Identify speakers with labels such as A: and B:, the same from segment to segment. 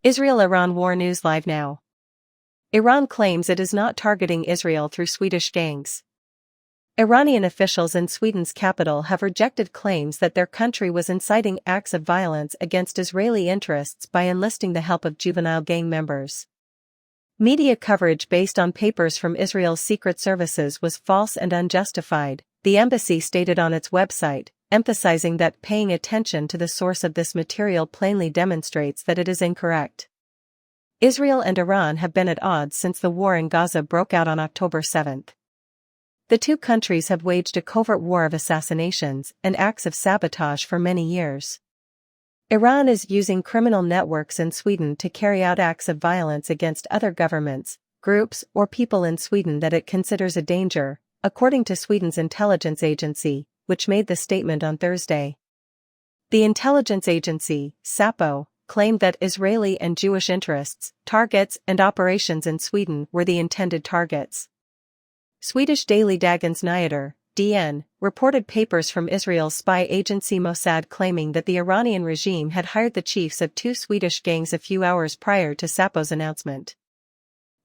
A: Israel-Iran War News Live now. Iran claims it is not targeting Israel through Swedish gangs. Iranian officials in Sweden's capital have rejected claims that their country was inciting acts of violence against Israeli interests by enlisting the help of juvenile gang members. Media coverage based on papers from Israel's secret services was false and unjustified, the embassy stated on its website, emphasizing that paying attention to the source of this material plainly demonstrates that it is incorrect. Israel and Iran have been at odds since the war in Gaza broke out on October 7. The two countries have waged a covert war of assassinations and acts of sabotage for many years. Iran is using criminal networks in Sweden to carry out acts of violence against other governments, groups, or people in Sweden that it considers a danger, according to Sweden's intelligence agency, which made the statement on Thursday. The intelligence agency, Säpo, claimed that Israeli and Jewish interests, targets, and operations in Sweden were the intended targets. Swedish daily Dagens Nyheter, DN, reported papers from Israel's spy agency Mossad claiming that the Iranian regime had hired the chiefs of two Swedish gangs a few hours prior to Säpo's announcement.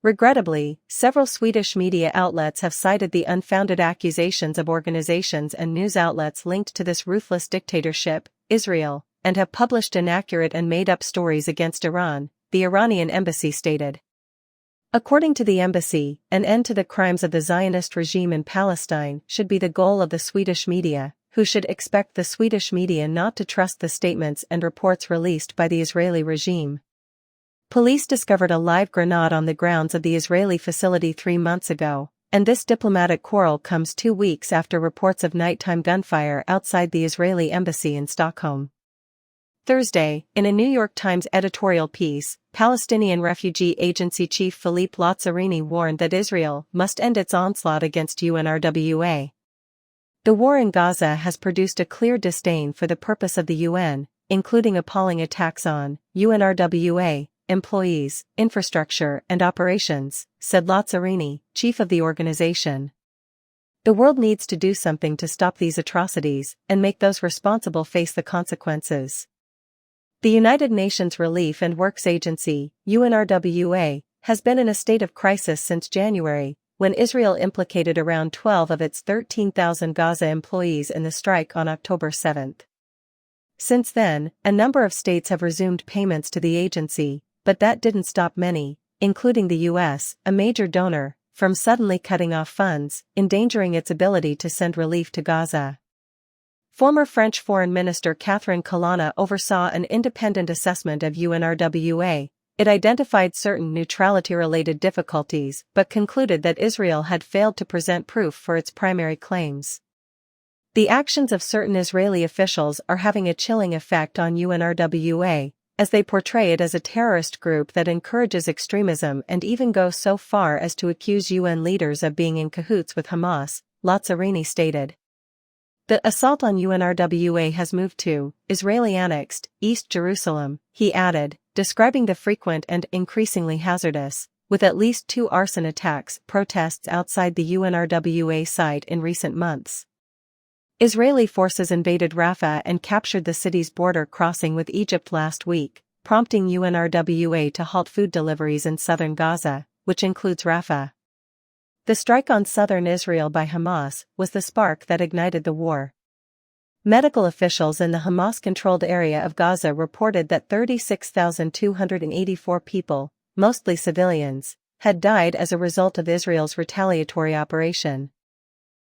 A: Regrettably, several Swedish media outlets have cited the unfounded accusations of organizations and news outlets linked to this ruthless dictatorship, Israel, and have published inaccurate and made-up stories against Iran, the Iranian embassy stated. According to the embassy, an end to the crimes of the Zionist regime in Palestine should be the goal of the Swedish media, who should expect the Swedish media not to trust the statements and reports released by the Israeli regime. Police discovered a live grenade on the grounds of the Israeli facility 3 months ago, and this diplomatic quarrel comes 2 weeks after reports of nighttime gunfire outside the Israeli embassy in Stockholm. Thursday, in a New York Times editorial piece, Palestinian Refugee Agency chief Philippe Lazzarini warned that Israel must end its onslaught against UNRWA. The war in Gaza has produced a clear disdain for the purpose of the UN, including appalling attacks on UNRWA employees, infrastructure, and operations, said Lazzarini, chief of the organization. The world needs to do something to stop these atrocities and make those responsible face the consequences. The United Nations Relief and Works Agency, UNRWA, has been in a state of crisis since January, when Israel implicated around 12 of its 13,000 Gaza employees in the strike on October 7. Since then, a number of states have resumed payments to the agency, but that didn't stop many, including the US, a major donor, from suddenly cutting off funds, endangering its ability to send relief to Gaza. Former French Foreign Minister Catherine Colonna oversaw an independent assessment of UNRWA. It identified certain neutrality-related difficulties but concluded that Israel had failed to present proof for its primary claims. The actions of certain Israeli officials are having a chilling effect on UNRWA, as they portray it as a terrorist group that encourages extremism and even goes so far as to accuse UN leaders of being in cahoots with Hamas, Lazzarini stated. The assault on UNRWA has moved to Israeli-annexed East Jerusalem, he added, describing the frequent and increasingly hazardous, with at least 2 arson attacks, protests outside the UNRWA site in recent months. Israeli forces invaded Rafah and captured the city's border crossing with Egypt last week, prompting UNRWA to halt food deliveries in southern Gaza, which includes Rafah. The strike on southern Israel by Hamas was the spark that ignited the war. Medical officials in the Hamas-controlled area of Gaza reported that 36,284 people, mostly civilians, had died as a result of Israel's retaliatory operation.